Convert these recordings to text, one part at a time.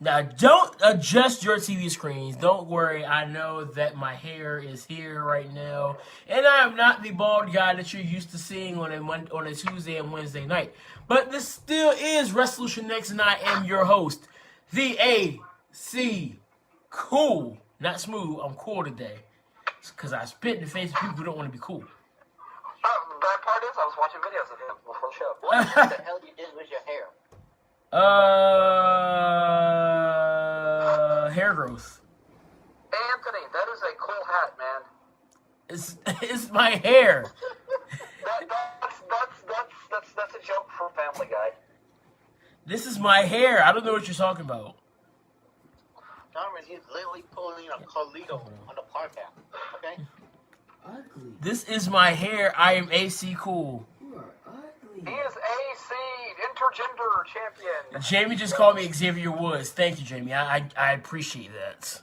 Now, don't adjust your TV screens. Don't worry. I know that my hair is here right now, and I am not the bald guy that you're used to seeing on a Tuesday and Wednesday night. But this still is Resolution Next, and I am your host, the AC Cool. Not smooth. I'm cool today, because I spit in the face of people who don't want to be cool. The bad part is I was watching videos of him before the show. What the hell you did with your hair? Hair growth. Anthony, that is a cool hat, man. It's my hair. That's a joke for Family Guy. This is my hair. I don't know what you're talking about. Norman, he's literally pulling a Carlito on the podcast. Okay? Ugly. This is my hair. I am AC Cool. You are ugly. He is AC intergender champion. Jamie just called me Xavier Woods. Thank you, Jamie. I appreciate that.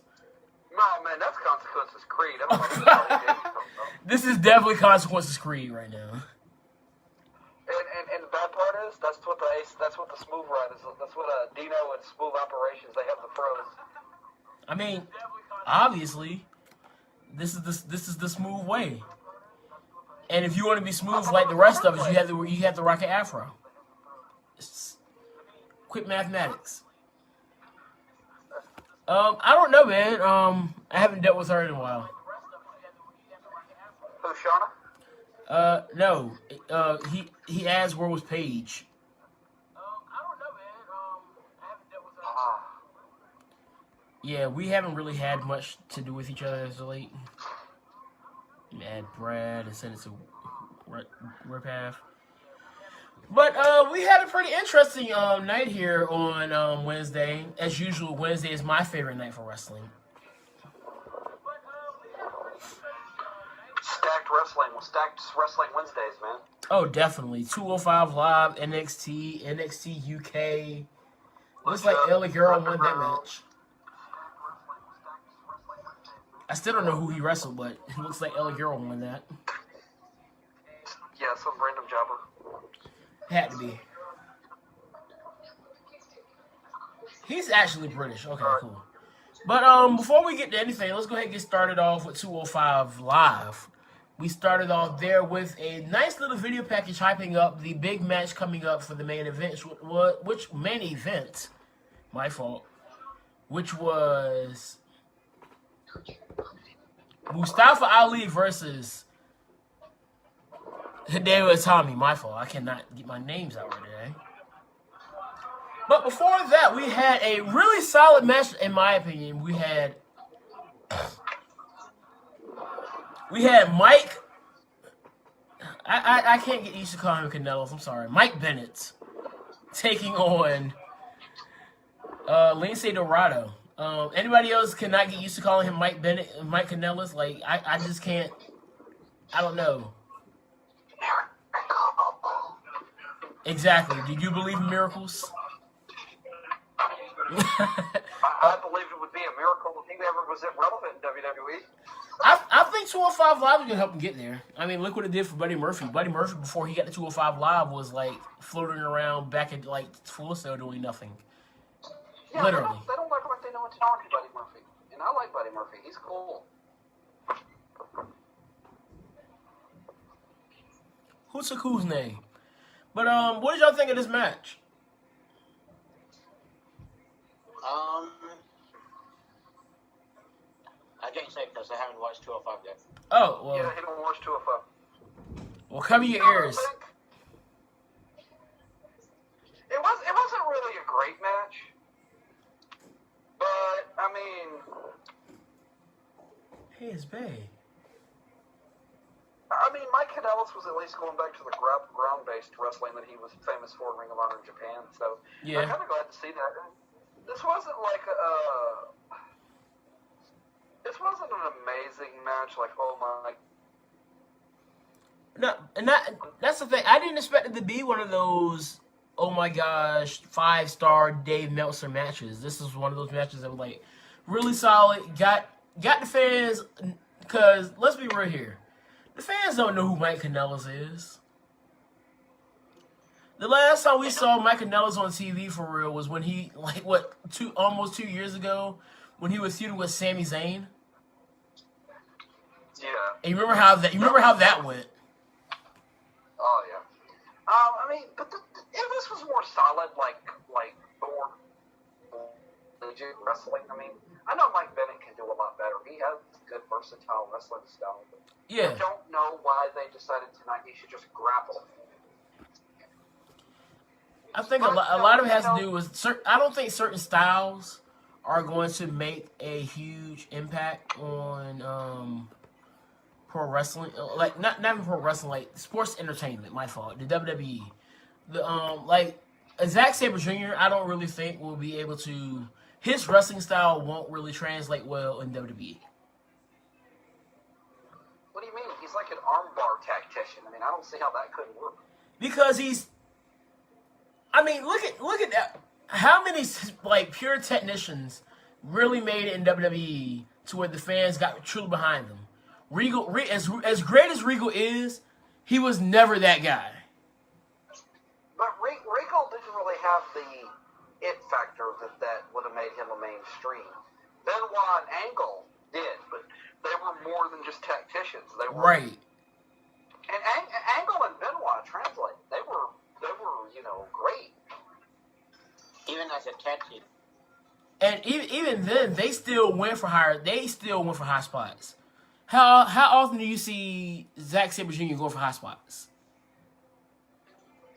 No, man, that's Consequences Creed. I don't know what the hell he did. This is definitely Consequences Creed right now. And the bad part is that's what the smooth ride is. That's what Dino and Smooth Operations, they have the pros. I mean, obviously, this is the smooth way. And if you want to be smooth like the rest of us, you have to rock an afro. Quit mathematics. I don't know, man. I haven't dealt with her in a while. Who, Shauna? No. He asked where was Paige. Yeah, we haven't really had much to do with each other as of late. Add Brad and send it to Ripath. But we had a pretty interesting night here on Wednesday. As usual, Wednesday is my favorite night for wrestling. Stacked wrestling Wednesdays, man. Oh, definitely. 205 Live, NXT UK. Looks like Ellie Guerrero won that match. I still don't know who he wrestled, but it looks like Ellie Guerrero won that. Yeah, some random jobber. Had to be. He's actually British. Okay, cool. But before we get to anything, let's go ahead and get started off with 205 Live. We started off there with a nice little video package hyping up the big match coming up for the main event. Which main event? My fault. Which was Mustafa Ali versus Hideo Itami. My fault. I cannot get my names out right today. But before that, we had a really solid match, in my opinion. We had Mike. I can't get used to calling him Canellos. I'm sorry. Mike Bennett taking on Lince Dorado. Anybody else cannot get used to calling him Mike Bennett and Mike Canellos? Like, I just can't. I don't know. Exactly. Do you believe in miracles? I believe it would be a miracle if he ever was relevant in WWE. I think 205 Live is going to help him get there. I mean, look what it did for Buddy Murphy. Buddy Murphy, before he got to 205 Live, was like floating around back at like Full Sail doing nothing. Yeah, Literally. They don't like what they know what to talk to Buddy Murphy. And I like Buddy Murphy. He's cool. Who took whose name? But what did y'all think of this match? I can't say because I haven't watched 205 yet. Oh, well. Yeah, he don't watch 205. Well, cover your ears. It wasn't really a great match. But, I mean... Hey, it's Bay. I mean, Mike Kanellis was at least going back to the ground-based wrestling that he was famous for in Ring of Honor in Japan. So, yeah. I'm kind of glad to see that. This wasn't like this wasn't an amazing match, like, oh my. No, and that's the thing. I didn't expect it to be one of those, oh my gosh, 5-star Dave Meltzer matches. This is one of those matches that was like really solid. Got the fans, because let's be real here. The fans don't know who Mike Kanellis is. The last time we saw Mike Kanellis on TV for real was when he, like, almost 2 years ago, when he was feuding with Sami Zayn. Yeah. And you remember how that went? Oh yeah. I mean, but if this was more solid, like more legit wrestling. I mean, I know Mike Bennett can do a lot better. He has good versatile wrestling style. But Yeah. I don't know why they decided tonight he should just grapple. I think a lot of it has to do with I don't think certain styles are going to make a huge impact on pro wrestling. Like not even pro wrestling, like sports entertainment. My fault. The WWE, like Zack Sabre Jr. I don't really think will be able to. His wrestling style won't really translate well in WWE. What do you mean? He's like an armbar tactician. I mean, I don't see how that could work. Because I mean, look at that. How many like pure technicians really made it in WWE to where the fans got truly behind them? Regal, as great as Regal is, he was never that guy. But Regal didn't really have the it factor that would have made him a mainstream. Benoit and Angle did, but they were more than just tacticians. They were Right. And Angle and Benoit translate. They were great. Even as a tag team. And even then, they still went for high spots. How often do you see Zack Sabre Jr. go for high spots?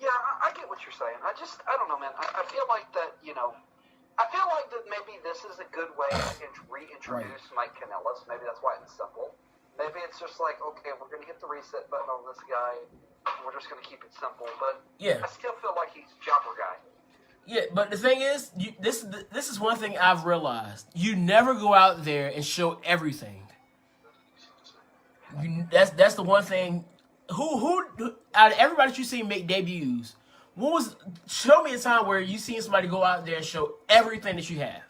Yeah, I get what you're saying. I don't know, man. I feel like that, I feel like that maybe this is a good way to reintroduce Mike Kanellis. Maybe that's why it's simple. Maybe it's just like, okay, we're going to hit the reset button on this guy. And we're just going to keep it simple. But Yeah. I still feel like he's a jobber guy. Yeah, but the thing is, this is one thing I've realized. You never go out there and show everything. That's the one thing. Who out of everybody that you see make debuts, show me a time where you seen somebody go out there and show everything that you have.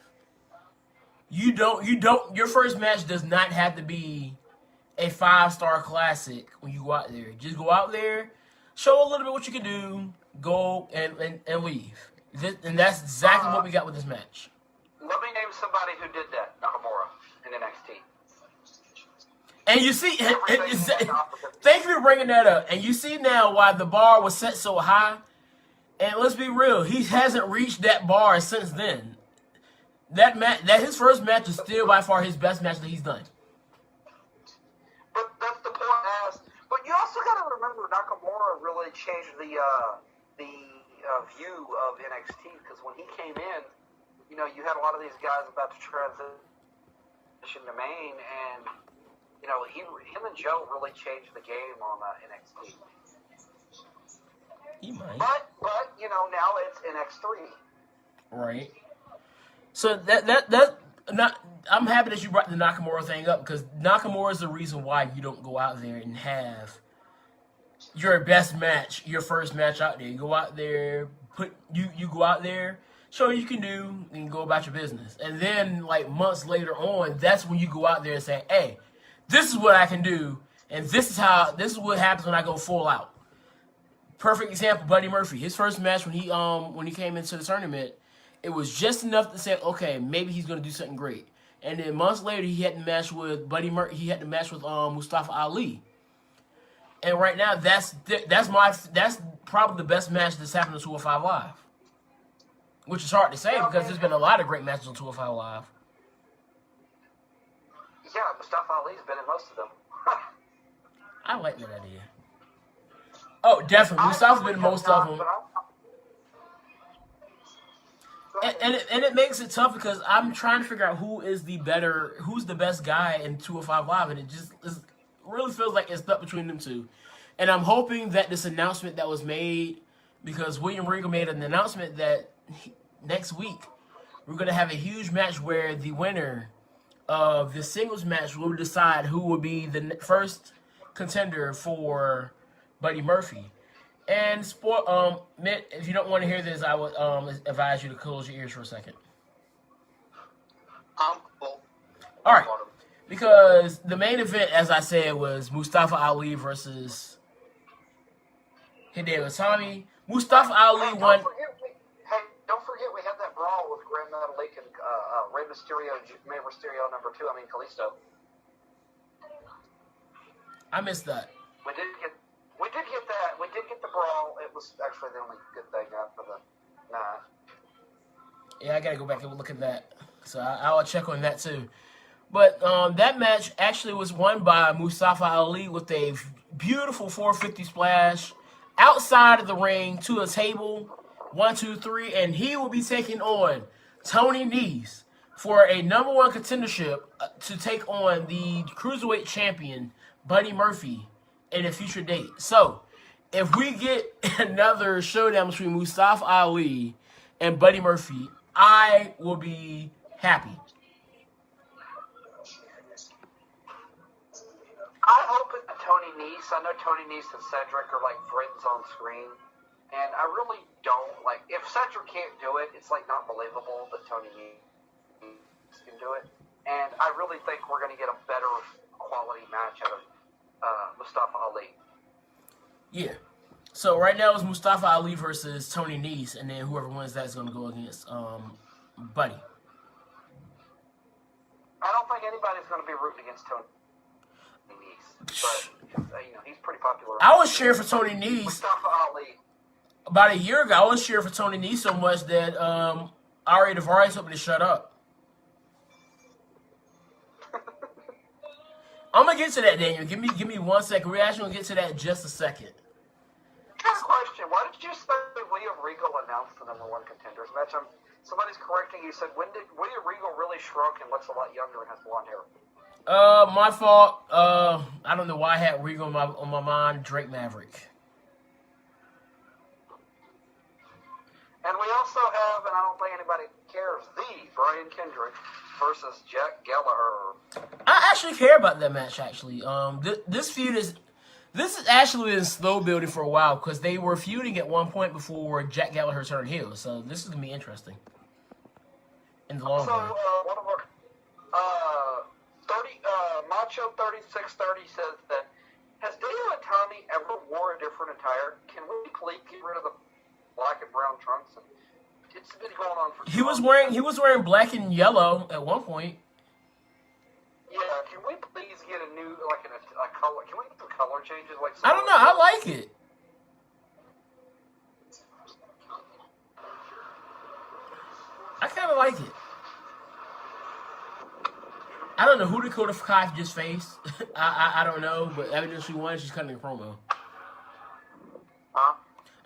You don't. Your first match does not have to be a 5-star classic when you go out there. Just go out there, show a little bit what you can do, go and leave. And that's exactly what we got with this match. Let me name somebody who did that, Nakamura, in NXT. And you see, thank you for bringing that up. And you see now why the bar was set so high. And let's be real, he hasn't reached that bar since then. That his first match is still by far his best match that he's done. But that's the point. But you also got to remember Nakamura really changed the view of NXT, because when he came in, you had a lot of these guys about to transition to main, and him and Joe really changed the game on NXT. He might. But now it's NX3. Right. So I'm happy that you brought the Nakamura thing up, because Nakamura is the reason why you don't go out there and have your best match, your first match out there. You go out there, you go out there, show what you can do, and go about your business. And then, like, months later on, that's when you go out there and say, hey, this is what I can do, and this is what happens when I go full out. Perfect example, Buddy Murphy. His first match when he came into the tournament, it was just enough to say, okay, maybe he's gonna do something great. And then months later, he had the match with Buddy Murphy. He had the match with Mustafa Ali. And right now, that's probably the best match that's happened on 205 Live. Which is hard to say because there's been a lot of great matches on 205 Live. Yeah, Mustafa Ali's been in most of them. I like that idea. Oh, definitely. Mustafa's been in most of them. And it makes it tough because I'm trying to figure out who's the best guy in 205 Live, and it really feels like it's stuck between them two. And I'm hoping that this announcement that was made, because William Regal made an announcement that next week we're going to have a huge match where the winner of the singles match will decide who will be the first contender for Buddy Murphy. And Mitt, if you don't want to hear this, I would advise you to close your ears for a second. Cool. All right. Because the main event, as I said, was Mustafa Ali versus Hideo Itami. Mustafa Ali Hey, won. don't forget we had that brawl with Grand Metalik and Rey Mysterio, number 2. I mean Kalisto. I missed that. We did get that. We did get the brawl. It was actually the only good thing after the night. Yeah, I gotta go back and look at that. So I'll check on that too. But that match actually was won by Mustafa Ali with a beautiful 450 splash outside of the ring to a table. 1, 2, 3, and he will be taking on Tony Nese for a #1 contendership to take on the Cruiserweight champion Buddy Murphy in a future date. So, if we get another showdown between Mustafa Ali and Buddy Murphy, I will be happy. I hope it's Tony Nese. I know Tony Nese and Cedric are like friends on screen, and I really don't like. If Cedric can't do it, it's like not believable that Tony Nese can do it. And I really think we're going to get a better quality match out of Mustafa Ali. Yeah. So right now it's Mustafa Ali versus Tony Nese, and then whoever wins that is going to go against Buddy. I don't think anybody's going to be rooting against Tony Nese, but he's pretty popular. I was cheering for Tony Nese Mustafa Ali. about a year ago. I was cheering for Tony Nese so much that Ari Daivari told me to shut up. I'm gonna get to that, Daniel. Give me 1 second. We're actually gonna get to that in just a second. I have a question. Why did you say William Regal announced the #1 contenders match? Somebody's correcting you. Said, when did William Regal really shrunk and looks a lot younger and has blonde hair? My fault. I don't know why I had Regal on my mind. Drake Maverick. And we also have, and I don't think anybody cares, the Brian Kendrick versus Jack Gallagher. I actually care about that match. Actually, this feud is actually been slow building for a while because they were feuding at one point before Jack Gallagher turned heel. So this is gonna be interesting in the long run. One of our Macho 3630 says that has Daniel Itami ever wore a different attire? Can we please get rid of the black and brown trunks? It's been going on for. He was wearing black and yellow at one point. Yeah, can we please get a new a color? Can we get some color changes? I don't know. I like it. I kind of like it. I don't know who Dakota Kai just faced. I don't know, but evidently she won. She's cutting a promo. Huh?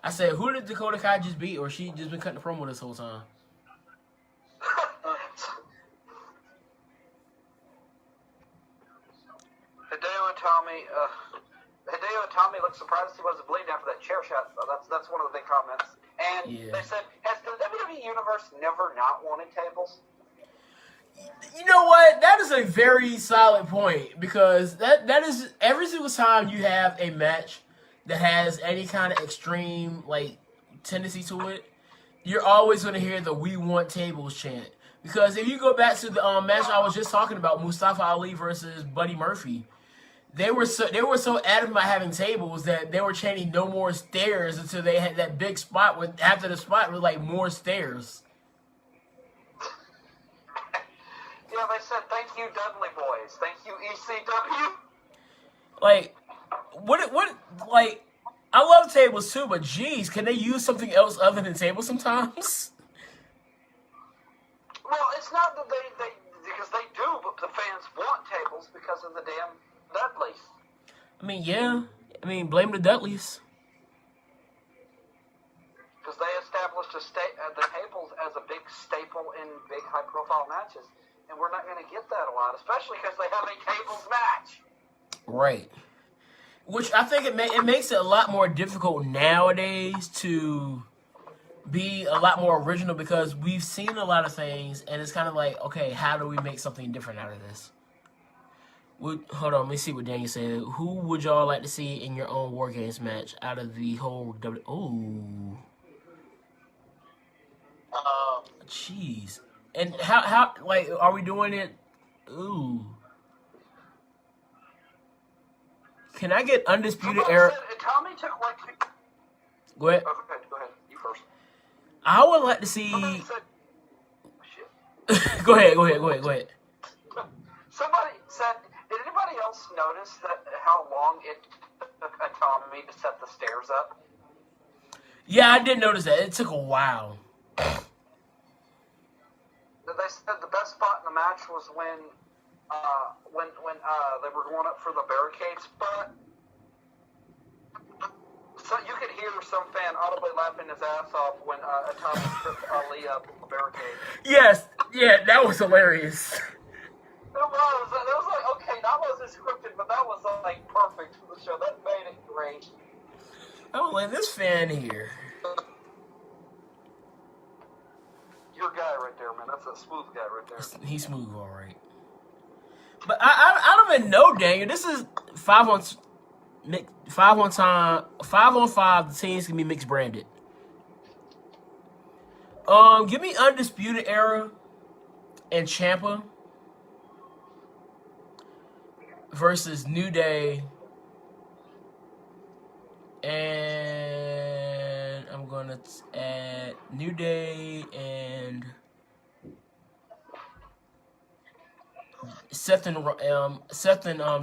I said, who did Dakota Kai just beat, or she just been cutting a promo this whole time? Hideo Itami looked surprised he wasn't bleeding after that chair shot. So that's one of the big comments. And They said, has the WWE Universe never not wanted tables? You know what? That is a very solid point because that is every single time you have a match that has any kind of extreme tendency to it, you're always going to hear the "We want tables" chant. Because if you go back to the match I was just talking about, Mustafa Ali versus Buddy Murphy, they were so adamant about having tables that they were chanting "No more stairs" until they had that big spot after the spot was more stairs. Yeah, they said, thank you, Dudley Boys. Thank you, ECW. I love tables too, but geez, can they use something else other than tables sometimes? Well, it's not that they because they do, but the fans want tables because of the damn Dudleys. I mean, yeah. Blame the Dudleys. Because they established the tables as a big staple in big high-profile matches. And we're not going to get that a lot, especially because they have a tables match. Right. Which I think it makes it a lot more difficult nowadays to be a lot more original because we've seen a lot of things, and it's kind of like, okay, how do we make something different out of this? Hold on, let me see what Daniel said. Who would y'all like to see in your own War Games match out of the whole Ooh. Jeez. And how are we doing it? Ooh. Can I get Undisputed Era? Tommy took Go ahead. Oh, go ahead. You first. I would like to see. Somebody said, shit. Go ahead. Somebody said, did anybody else notice that how long it took Tommy to set the stairs up? Yeah, I did notice that. It took a while. They said the best spot in the match was when they were going up for the barricade spot. So you could hear some fan audibly laughing his ass off when Tommy tripped Ali up the barricade. Yes, yeah, that was hilarious. It was like, okay, that wasn't scripted, but that was like perfect for the show. That made it great. I was like, this fan here. Your guy right there, man. That's a smooth guy right there. He's smooth, all right. But I don't even know, Daniel. This is 5 on 5. The teams can be mixed branded. Give me Undisputed Era and Ciampa versus New Day, and I'm gonna add New Day and Seth and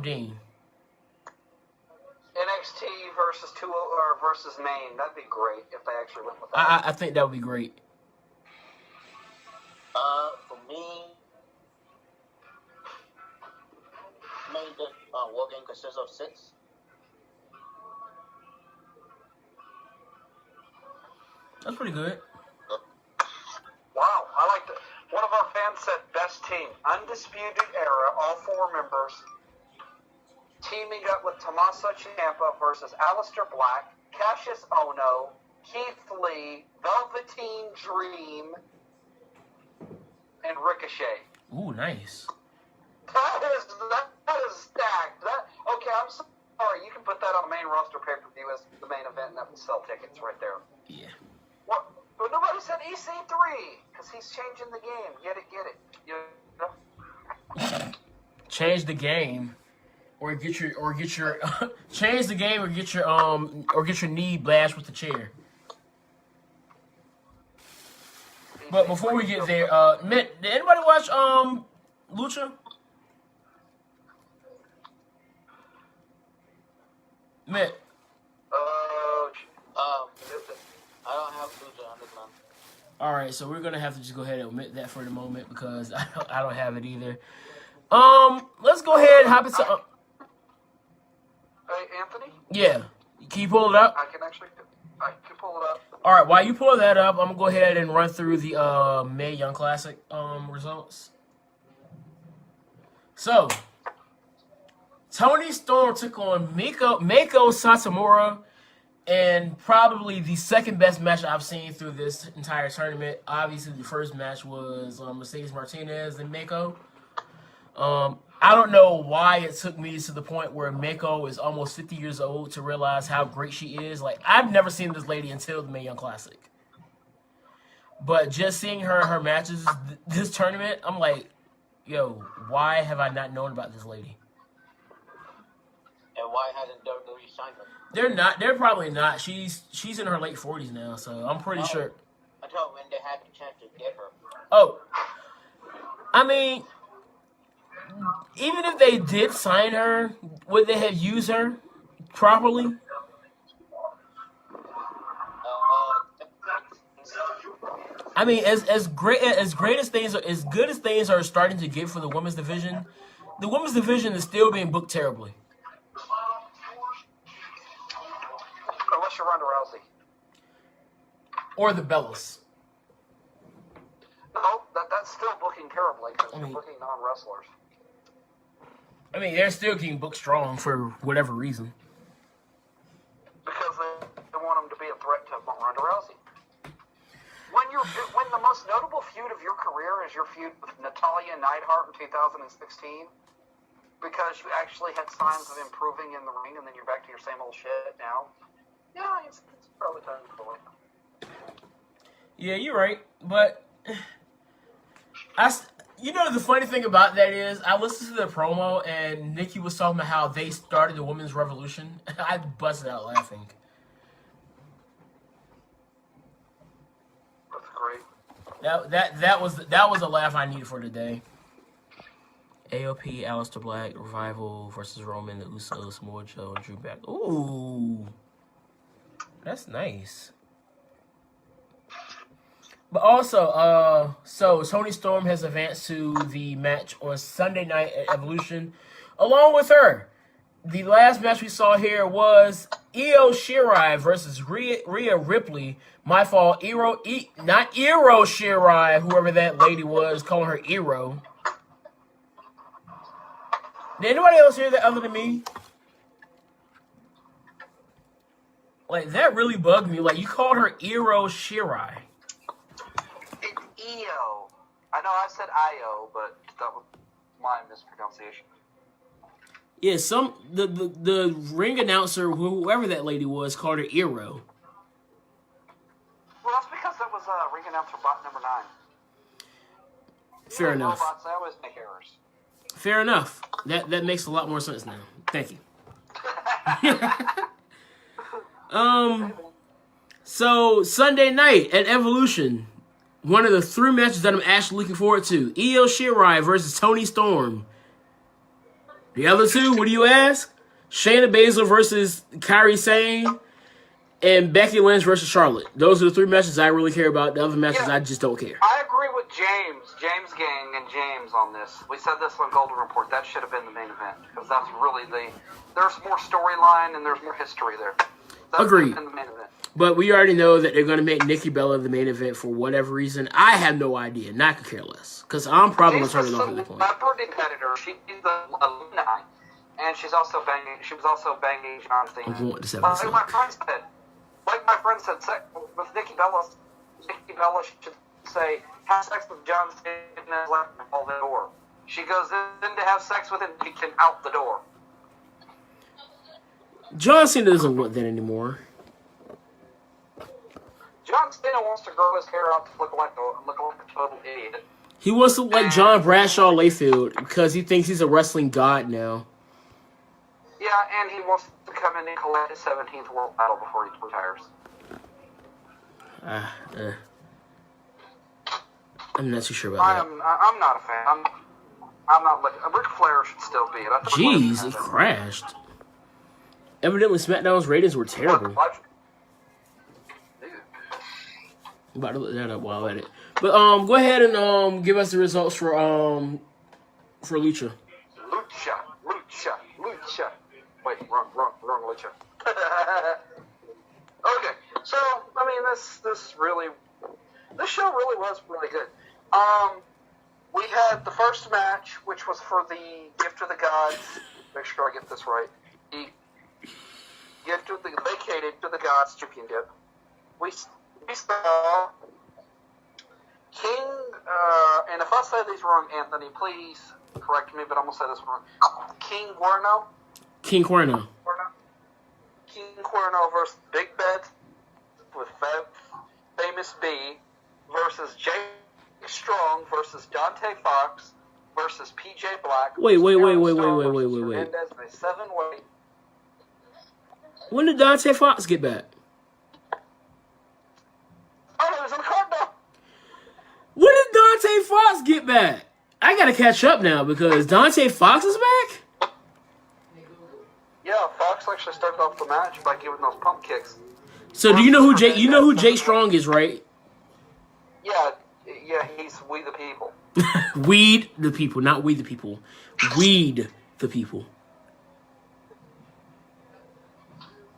Dean. NXT versus Maine. That'd be great if they actually went with that. I think that would be great. For me, main war game consists of 6. That's pretty good. Wow, I like that. One of our fans said best team. Undisputed Era, all 4 members, teaming up with Tommaso Ciampa versus Aleister Black, Cassius Ohno, Keith Lee, Velveteen Dream, and Ricochet. Ooh, nice. That is stacked. Okay, I'm sorry. You can put that on main roster pay-per-view as the main event, and that will sell tickets right there. Yeah. What? But nobody said EC3 because he's changing the game. Get it. You know? Change the game, or get your change the game, or get your knee bashed with the chair. But before we get there, Mitt, did anybody watch Lucha? Mitt. I don't have Lucha Underground. All right, so we're gonna have to just go ahead and omit that for the moment because I don't have it either. Let's go ahead and hop into. Hey, Anthony? Yeah, can you pull it up? I can pull it up. All right, while you pull that up, I'm gonna go ahead and run through the Mae Young Classic results. So, Toni Storm took on Meiko Satomura, and probably the second best match I've seen through this entire tournament. Obviously, the first match was Mercedes Martinez and Meiko. I don't know why it took me to the point where Meiko is almost 50 years old to realize how great she is. Like, I've never seen this lady until the Mae Young Classic. But just seeing her in her matches this tournament, I'm like, yo, why have I not known about this lady? And why hasn't WWE signed her? They're probably not. She's in her late 40s now, so I'm pretty sure. I thought when they had the chance to get her. Oh, I mean, even if they did sign her, would they have used her properly? I mean, as good as things are starting to get for the women's division, the women's division is still being booked terribly. Unless you're Ronda Rousey. Or the Bellas. No, that's still booking terribly because you're booking non-wrestlers. I mean, they're still getting booked strong for whatever reason. Because they want them to be a threat to Ronda Rousey. When the most notable feud of your career is your feud with Natalya Neidhart in 2016, because you actually had signs of improving in the ring, and then you're back to your same old shit now. Yeah, it's probably time to go. Yeah, you're right, but the funny thing about that is I listened to the promo and Nikki was talking about how they started the women's revolution. I busted out laughing. That was a laugh I needed for today. AOP, Aleister Black, Revival versus Roman, the Usos, Samoa Joe, Drew back. Ooh, that's nice. But also, so Toni Storm has advanced to the match on Sunday night at Evolution, along with her. The last match we saw here was Io Shirai versus Rhea Ripley. My fault, not Iro Shirai, whoever that lady was, calling her Iro. Did anybody else hear that other than me? Like, that really bugged me. Like, you called her Iro Shirai. It's EO. I know I said IO, but that was my mispronunciation. Yeah, the ring announcer, whoever that lady was, called her Iro. Well, that's because that was ring announcer bot number 9. Fair enough. Robots, they always make errors. Fair enough. That makes a lot more sense now. Thank you. So Sunday night at Evolution, one of the 3 matches that I'm actually looking forward to: Io Shirai versus Toni Storm. The other 2, what do you ask? Shayna Baszler versus Kairi Sane, and Becky Lynch versus Charlotte. Those are the 3 matches I really care about. The other matches, I just don't care. I agree with James Gang and James on this. We said this on Golden Report. That should have been the main event, because that's really there's more storyline and there's more history there. That Agreed. The main event. But we already know that they're going to make Nikki Bella the main event for whatever reason. I have no idea. And I could care less. Because I'm probably going to turn it off at that point. She's a competitor. She's the alumni. And she was also banging John Cena. I'm going to 7 Like my friend said, with Nikki Bella should say, have sex with John Cena and let him out the door. She goes in to have sex with him, he can out the door. John Cena doesn't want that anymore. John Cena wants to grow his hair out to look like a total idiot. He wants to look like John Bradshaw Layfield because he thinks he's a wrestling god now. Yeah, and he wants to come in and collect his 17th world title before he retires. I'm not too sure about that. I'm not a fan. I'm not like Ric Flair should still be it. Jeez, he crashed. Evidently, SmackDown's ratings were terrible. I'm about to look that up while I'm at it. But go ahead and give us the results for Lucha. Lucha. Wait, wrong Lucha. Okay, so I mean this show really was really good. We had the first match, which was for the Gift of the Gods. Make sure I get this right. The Gift of the vacated to the Gods championship. We saw King, and if I say these wrong, Anthony, please correct me, but I'm going to say this wrong. King Cuerno versus Big Bad with Famous B versus Jake Strong versus Dante Fox versus PJ Black. Wait. And as a 7-way. When did Dante Fox get back? Oh, he was in the card now. When did Dante Fox get back? I gotta catch up now because Dante Fox is back? Yeah, Fox actually started off the match by giving those pump kicks. So do you know who Jake Strong is, right? Yeah, he's We the People. Weed the people, not we the people. Weed the people.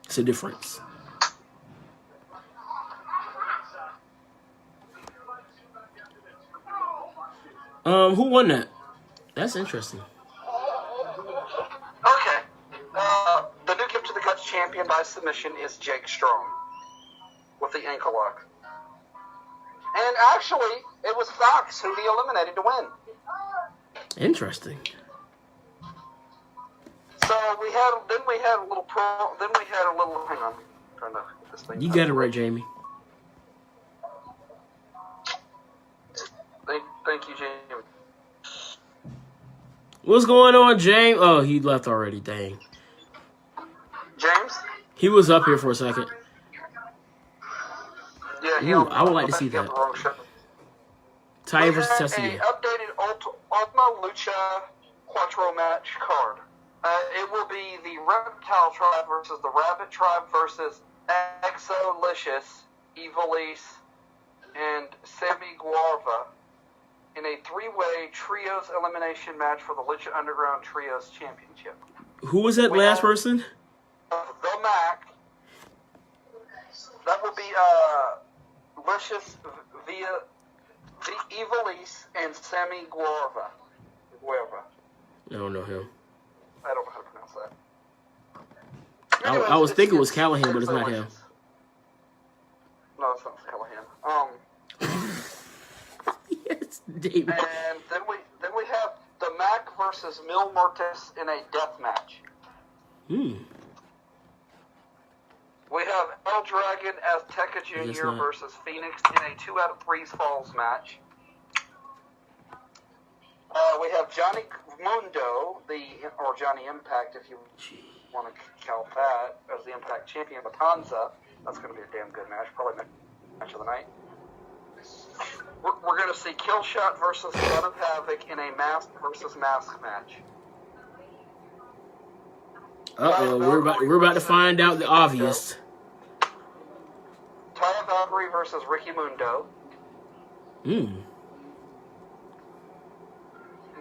It's a difference. Who won that? That's interesting. Okay. The new Gift to the Guts champion by submission is Jake Strong with the ankle lock. And actually, it was Fox who he eliminated to win. Interesting. So we had a little hang on. I'm trying to get this thing. You got it right, Jamie. Thank you, Jamie. What's going on, James? Oh, he left already. Dang. James? He was up here for a second. Yeah, Ooh, I would like to see that. Taya We versus had Tessia. a updated Ultima Lucha Quattro match card. It will be the Reptile Tribe versus the Rabbit Tribe versus Exolicious, Evilise, and Sammy Guarva in a three-way trios elimination match for the Lucha Underground Trios Championship. Who was that We last have- person? The Mac. That will be Lucius via the Evilise and Sammy Guarva. I don't know him. I don't know how to pronounce that. I was thinking it was Callahan, but it's not him. Lucius. No, it's not Callahan. Yes, David. And then we have the Mac versus Mil Muertes in a death match. We have El Dragon Azteca Guess Jr. not. versus Phoenix in a 2 out of 3 falls match. We have Johnny Mundo, or Johnny Impact, if you want to count that, as the Impact champion. Matanza. That's going to be a damn good match. Probably match of the night. We're going to see Killshot versus Son of Havoc in a mask versus mask match. Uh-oh, we're about to find out the obvious. Taya Valkyrie versus Ricky Mundo.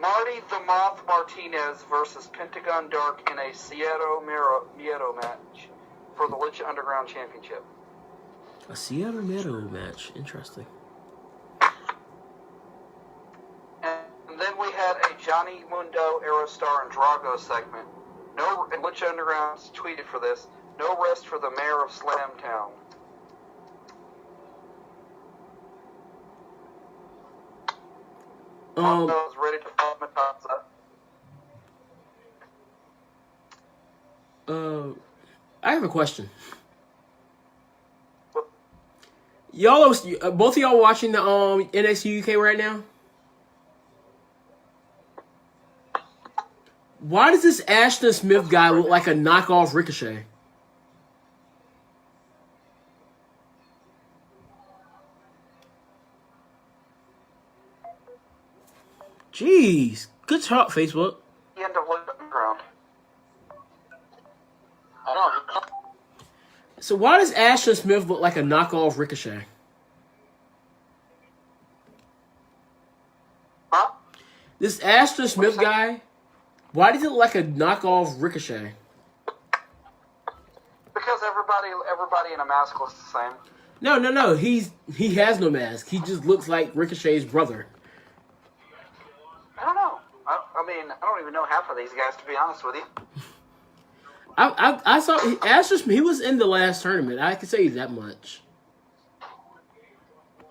Marty the Moth Martinez versus Pentagon Dark in a Cierro Miedo match for the Lucha Underground Championship. A Seattle Meadow match. Interesting. And then we had a Johnny Mundo, Aerostar, and Drago segment. And Lucha Underground tweeted for this. No rest for the mayor of Slamtown. Mundo is ready to fight Matanza. I have a question. Y'all, both of y'all watching the NXT UK right now? Why does this Ashton Smith guy look like a knockoff Ricochet? Jeez, good talk, Facebook. The end of Lucha Underground. I don't know. So why does Ashton Smith look like a knockoff Ricochet? Huh? This Ashton Smith guy, why does he look like a knockoff Ricochet? Because everybody in a mask looks the same. No. He has no mask. He just looks like Ricochet's brother. I don't know. I mean, I don't even know half of these guys, to be honest with you. I saw Ashton Smith. He was in the last tournament. I can tell you that much.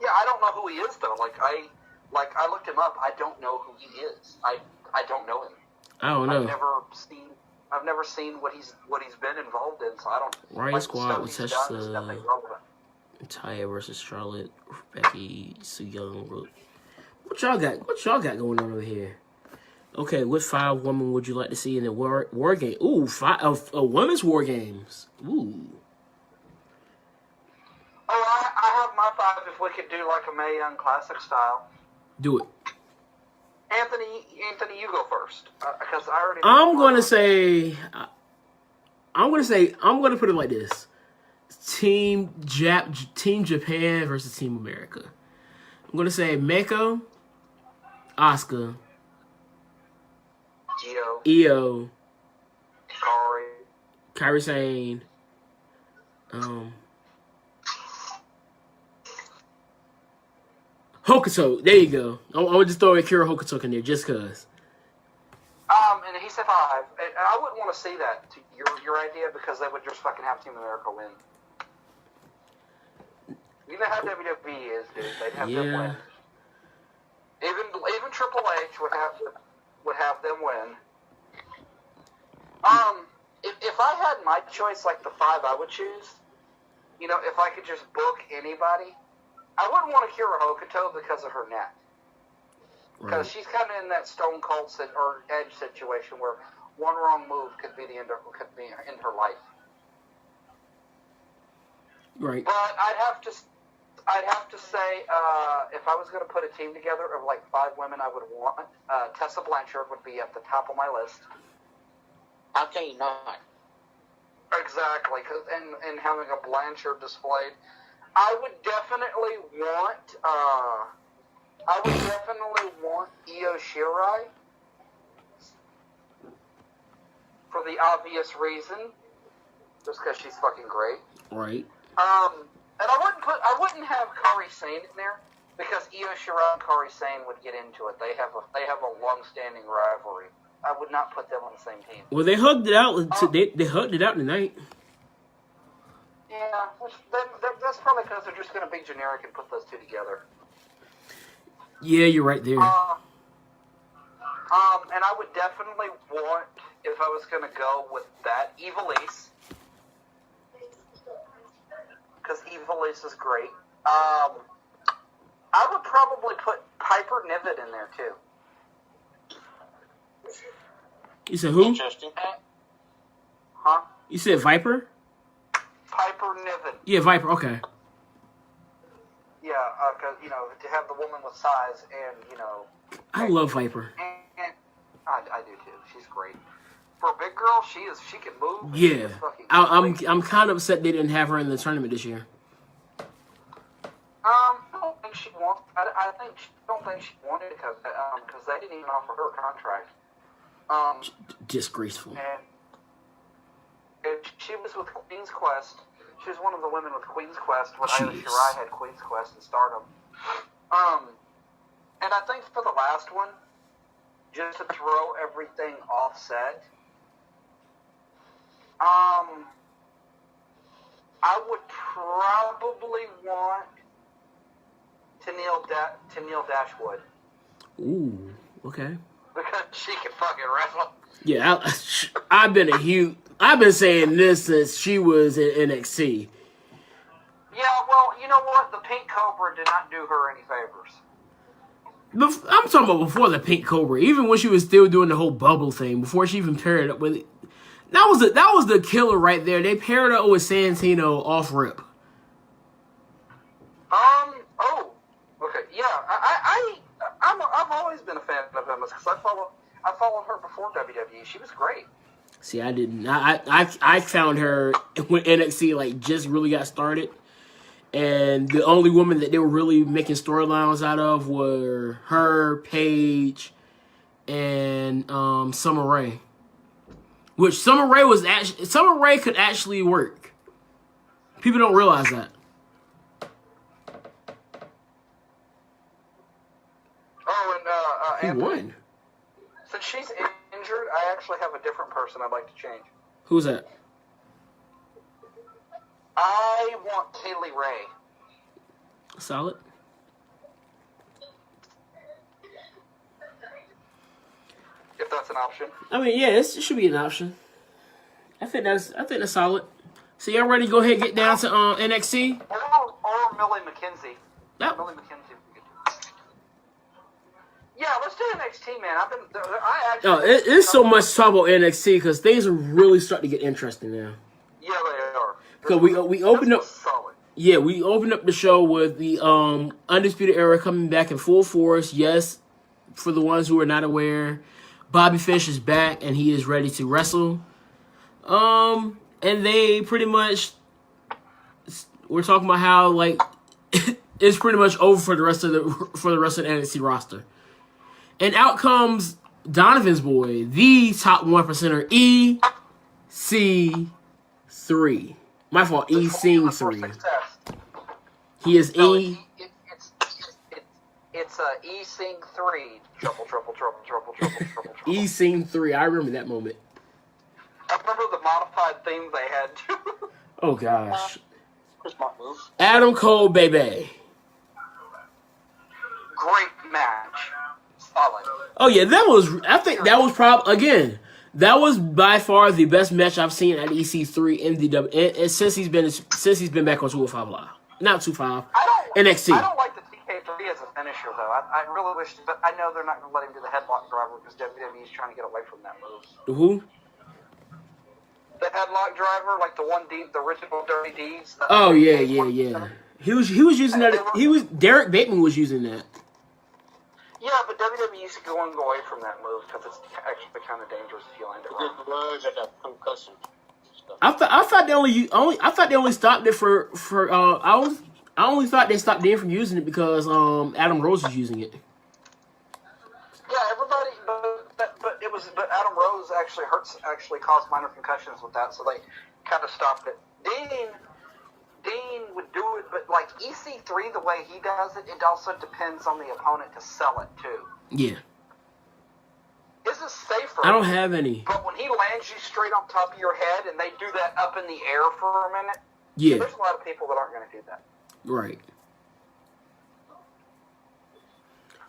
Yeah, I don't know who he is though. I looked him up. I don't know who he is. I don't know him. I don't know. I've never seen what he's been involved in. So I don't. Riot Squad with stuff he's done is definitely relevant. Taya versus Charlotte, Becky, Su Young. What y'all got going on over here? Okay, what 5 women would you like to see in the war game? Ooh, women's war games. Ooh. Oh, I have my 5 if we could do like a Mae Young Classic style. Do it. Anthony, you go first because I already. I'm gonna put it like this: Team Japan versus Team America. I'm gonna say Meiko, Asuka, Io, Kairi Sane, Hokuto. There you go. I would just throw Akira Hokuto in there just cause. And he said 5. And I wouldn't want to see that to your idea because they would just fucking have Team America win. You know how WWE is, dude. They'd have them win. Even Triple H would have them win. If I had my choice, like the 5 I would choose, you know, if I could just book anybody, I wouldn't want Akira Hokuto because of her neck. Because she's kind of in that Stone Cold or Edge situation where one wrong move could end her life. Right. But I'd I'd have to say, if I was going to put a team together of like 5 women I would want, Tessa Blanchard would be at the top of my list. How can you not? Exactly, and having a Blanchard displayed. I would definitely want, Io Shirai for the obvious reason, just because she's fucking great. Right. And I wouldn't have Kairi Sane in there because Io Shirai and Kairi Sane would get into it. They have a long-standing rivalry. I would not put them on the same team. Well, they hugged it out. They hugged it out tonight. Yeah, that's probably because they're just going to be generic and put those two together. Yeah, you're right there. And I would definitely want, if I was going to go with that, Ivelisse. Because Ivelisse is great. I would probably put Piper Niven in there, too. You said who? Interesting. Huh? You said Viper? Piper Niven. Yeah, Viper. Okay. Yeah, because, to have the woman with size and, I love Viper. And I do too. She's great. For a big girl, she can move. Yeah. She's fucking I'm kind of upset they didn't have her in the tournament this year. I don't think she wants. I don't think she wanted it because they didn't even offer her a contract. Disgraceful. And she was with Queen's Quest. She was one of the women with Queen's Quest when Io Jeez. Shirai had Queen's Quest and Stardom. And I think for the last one, just to throw everything offset, I would probably want Tennille Dashwood. Ooh. Okay. Because she can fucking wrestle. Yeah, I've been saying this since she was in NXT. Yeah, well, you know what? The Pink Cobra did not do her any favors. I'm talking about before the Pink Cobra, even when she was still doing the whole bubble thing, before she even paired up with it. That was the killer right there. They paired up with Santino off rip. Oh, okay, yeah. I've always been a fan of Emma's because I followed her before WWE. She was great. See, I didn't. I found her when NXT like just really got started, and the only woman that they were really making storylines out of were her, Paige, and Summer Rae. Which Summer Rae could actually work. People don't realize that. Oh, and Who Anthony, won? since she's injured, I actually have a different person I'd like to change. Who's that? I want Kaylee Ray. Solid. If that's an option. I mean, yeah, it should be an option. I think that's solid. So y'all ready to go ahead and get down to NXT? Or Millie McKenzie. Yep. Millie McKenzie. Yeah, let's do NXT, man. I actually. It's so much to talk about NXT because things are really starting to get interesting now. Yeah, they are. Because we opened up. Solid. Yeah, we opened up the show with the Undisputed Era coming back in full force. Yes, for the ones who are not aware, Bobby Fish is back and he is ready to wrestle. And they pretty much we're talking about how like it's pretty much over for the rest of the NXT roster. And out comes Donovan's boy, the top 1%er, EC3. My fault, EC3. He is No, E. It's E-Sing 3. Trouble. EC3. I remember that moment. I remember the modified theme they had too. Oh gosh. Smart move. Adam Cole, baby. Great match. Solid. Oh yeah, I think that was that was by far the best match I've seen at EC3 in the and since he's been back on 205 Live. Not 205. NXT. I don't like the TK3 as a finisher though. I really wish, but I know they're not going to let him do the headlock driver because WWE is trying to get away from that move. Who? The headlock driver, like the original Dirty Deeds. Oh yeah. He was using that. Derek Bateman was using that. Yeah, but WWE's going away from that move because it's actually kind of dangerous if you land it The wrong. words of the concussion stuff. I thought they only stopped it for I only thought they stopped Dan from using it because Adam Rose was using it. Yeah, everybody, but Adam Rose actually caused minor concussions with that, so they kind of stopped it. Dean would do it, but like EC3, the way he does it, it also depends on the opponent to sell it too. Yeah, This is safer. I don't have any. But when he lands you straight on top of your head and they do that up in the air for a minute, Yeah, there's a lot of people that aren't going to do that. right.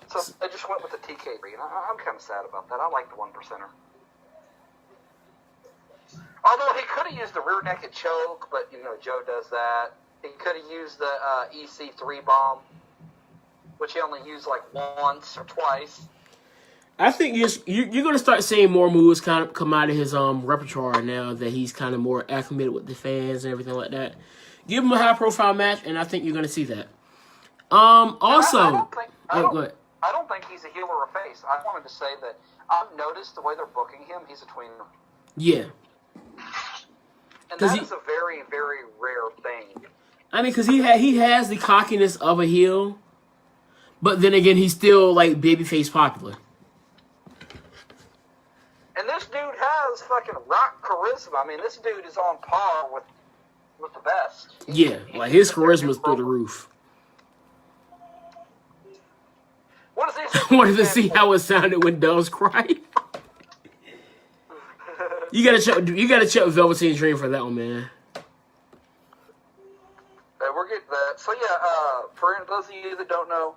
So I just went with the TK3, and I'm kind of sad about that. I like the 1%er. Although he could have used the rear naked choke, but Joe does that. He could have used the EC3 bomb, which he only used like once or twice. I think you're going to start seeing more moves kind of come out of his repertoire now that he's kind of more acclimated with the fans and everything like that. Give him a high profile match, and I think you're going to see that. Also, go ahead. I don't think he's a heel or a face. I wanted to say that I've noticed the way they're booking him, he's a tweener. Yeah. And that is a very, very rare thing. I mean, because he has the cockiness of a heel, but then again, he's still like babyface popular. And this dude has fucking rock charisma. I mean, this dude is on par with the best. Yeah, like his charisma's through the roof. What does this? I wanted to see how it sounded when doves cry. You gotta check Velveteen Dream for that one, man. We're getting that. So yeah, for those of you that don't know,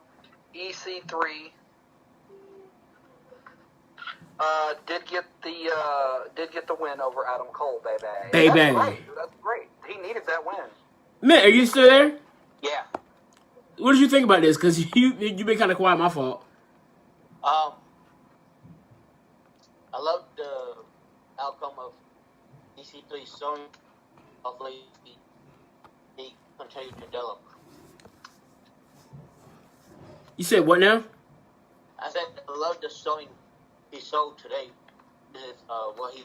EC3 did get the win over Adam Cole, baby. Baby. That's great. He needed that win. Man, are you still there? Yeah. What did you think about this? Because you've been kind of quiet. My fault. I love the outcome of EC3 showing. Hopefully, he continues to develop. You said what now? I said I love the showing he showed today. This is what he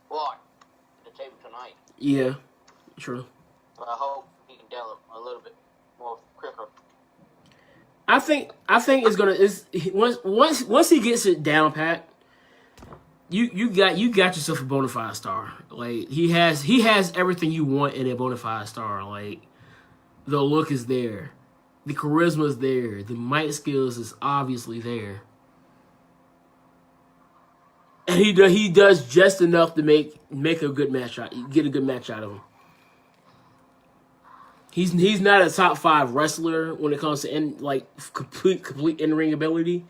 brought to the table tonight. Yeah, true. But I hope he can develop a little bit more quicker. I think once he gets it down pat, you got yourself a bona fide star. Like he has everything you want in a bona fide star. Like the look is there, the charisma is there, the mic skills is obviously there, and he does just enough to make a good match out, get a good match out of him. He's not a top 5 wrestler when it comes to complete in ring ability,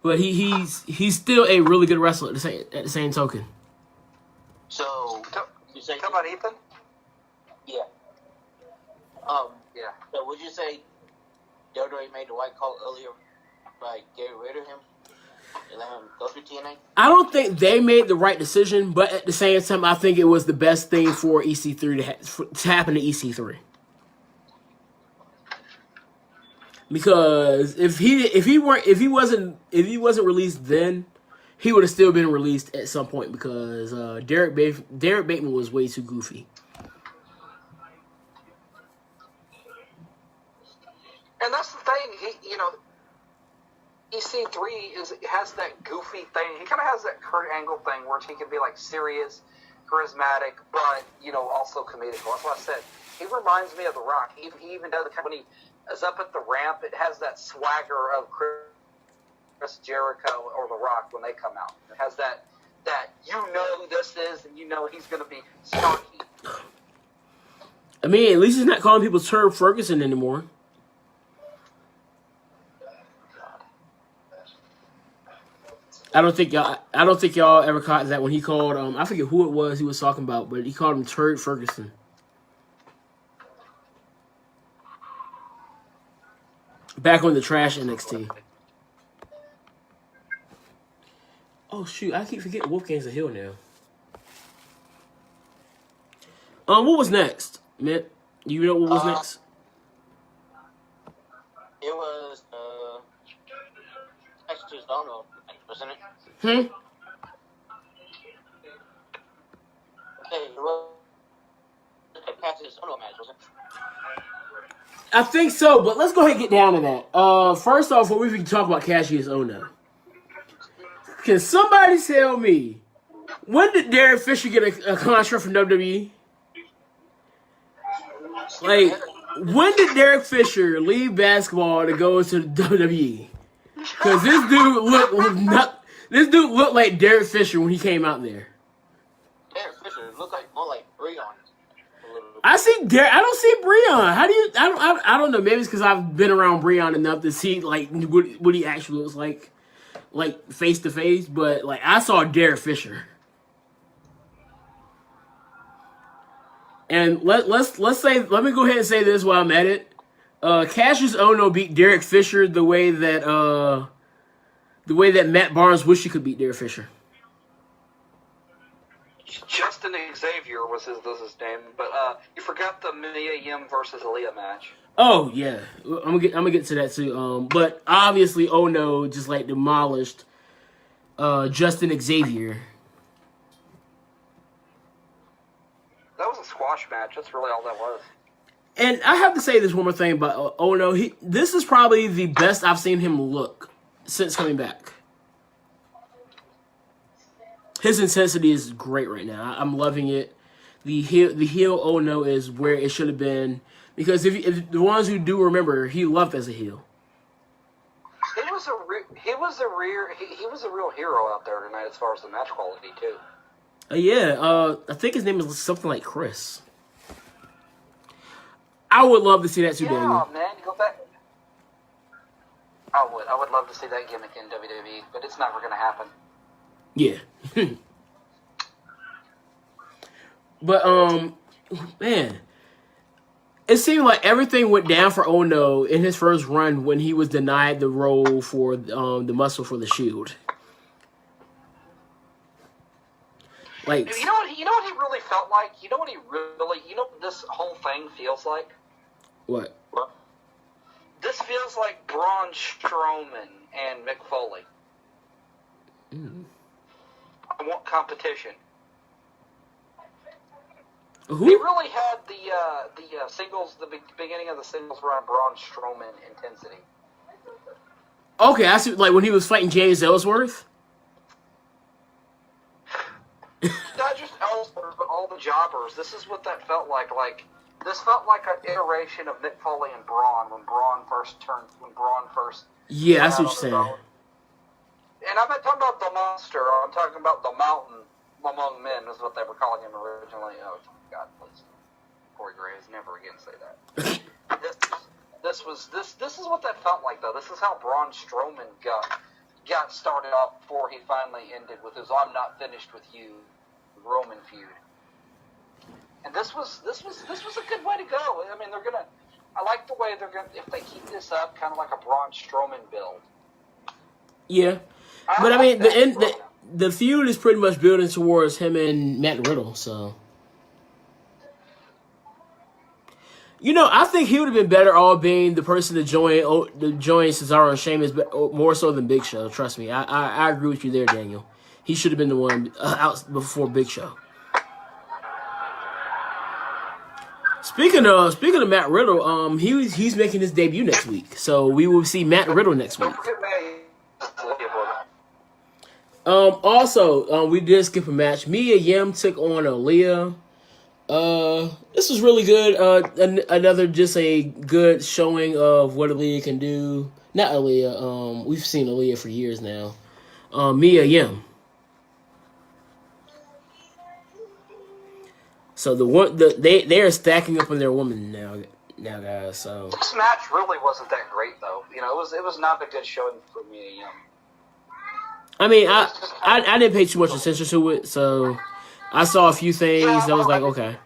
but he's still a really good wrestler at the same token. So you say Talk about Ethan? yeah. Yeah. So would you say WWE made the right call earlier by getting rid of him and let him go through TNA? I don't think they made the right decision, but at the same time, I think it was the best thing for EC3 to happen to EC3. Because if he wasn't released then, he would have still been released at some point because Derek Bateman was way too goofy. And that's the thing. EC3 has that goofy thing. He kind of has that Kurt Angle thing where he can be like serious, charismatic, but also comedic. That's what I said. He reminds me of The Rock. He even does when he is up at the ramp. It has that swagger of Chris Jericho or The Rock when they come out. It has that who this is, and he's going to be snarky. I mean, at least he's not calling people Turd Ferguson anymore. I don't think y'all ever caught that when he called I forget who it was he was talking about, but he called him Turd Ferguson. Back on the trash NXT. Oh shoot, I keep forgetting Wolfgang's a heel now. What was next, man? You know what was next? It was Cassius Ohno, wasn't it? Hmm. It was a Cassius Ohno match, wasn't it? I think so, but let's go ahead and get down to that. First off, before we can talk about Cassius Ohno, can somebody tell me when did Derek Fisher get a contract from WWE? Like, when did Derek Fisher leave basketball to go to the WWE? Because this dude looked like Derek Fisher when he came out there. Derek Fisher looked like more like Breon. I see Derek. I don't see Breon. How do you? I don't know. Maybe it's because I've been around Breon enough to see like what he actually looks like face to face. But like I saw Derek Fisher, and let's say let me go ahead and say this while I'm at it. Cassius Ohno beat Derek Fisher the way that Matt Barnes wished he could beat Derek Fisher. Justin Xavier was his name, but you forgot the Mia Yim versus Aaliyah match. Oh yeah, I'm gonna get to that too. But obviously Ohno just like demolished Justin Xavier. That was a squash match. That's really all that was. And I have to say this one more thing about Ohno. This is probably the best I've seen him look since coming back. His intensity is great right now. I'm loving it. The heel Ohno is where it should have been, because if the ones who do remember, he loved as a heel. He was a real hero out there tonight as far as the match quality too. I think his name is something like Chris. I would love to see that too, Yeah, Daniel. man, go back. I would love to see that gimmick in WWE, but it's never going to happen. Yeah. But man, it seemed like everything went down for Ohno in his first run when he was denied the role for the muscle for the Shield. Like, You know what he really felt like? You know what this whole thing feels like? what? This feels like Braun Strowman and Mick Foley. I want competition. He Who? really had the singles, the beginning of the singles run, Braun Strowman intensity. Okay, I see. Like when he was fighting James Ellsworth. Not just Ellsworth, but all the jobbers. This is what that felt like. This felt like an iteration of Mick Foley and Braun when Braun first. Yeah, I see got what you're on saying. the And I'm not talking about the monster. I'm talking about the mountain among men is what they were calling him originally. Oh God, please, Corey Graves, never again say that. This is what that felt like though. This is how Braun Strowman got started off before he finally ended with his "I'm not finished with you" Roman feud. And this was a good way to go. I mean, I like the way they're gonna, if they keep this up, kind of like a Braun Strowman build. Yeah, but I mean, the feud is pretty much building towards him and Matt Riddle. So, I think he would have been better off being the person to join Cesaro and Sheamus, but more so than Big Show. Trust me, I agree with you there, Daniel. He should have been the one out before Big Show. Speaking of Matt Riddle, he's making his debut next week, so we will see Matt Riddle next week. Also, we did skip a match. Mia Yim took on Aaliyah. This was really good. Another just a good showing of what Aaliyah can do. Not Aaliyah. We've seen Aaliyah for years now. Mia Yim. So they are stacking up on their woman now guys. So this match really wasn't that great though. It was not a good showing for Mia Yim. I mean, I didn't pay too much attention to it, so I saw a few things that was like, okay.